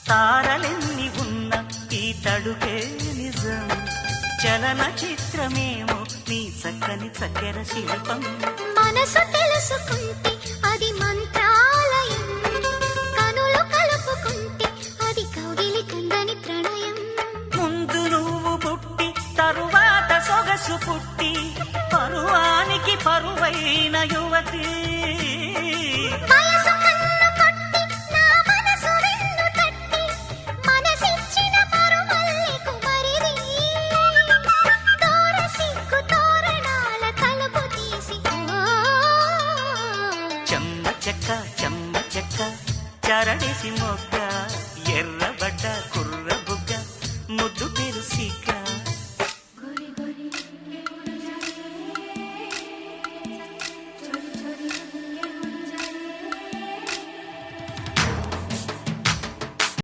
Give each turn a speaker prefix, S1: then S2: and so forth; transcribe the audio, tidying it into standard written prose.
S1: తారలెన్ని ఉన్న ఈ తడుకే నిజం, చలన చిత్రమేమో నీ చక్కని చక్కెర శిల్పం.
S2: మనసు తెలుసుకుంటే అది మంత్రాలయం, కనులు కలుపుకుంటే అది కౌగిలి కందని ప్రణయం.
S1: ముందు నువ్వు పుట్టి తరువాత సొగసు పుట్టి పరువానికి పరువైన యువతి.
S2: వయసు కన్ను కొట్టి నా మనసు వెన్ను తట్టి మనసిచ్చిన పరుమల్లెకు మరిది. తోర సిగ్గు తోరణాల తలుపు తీసి
S1: చెమ్మ చెక్క చరణేసి మొగ్గ ఎర్రబడ్డ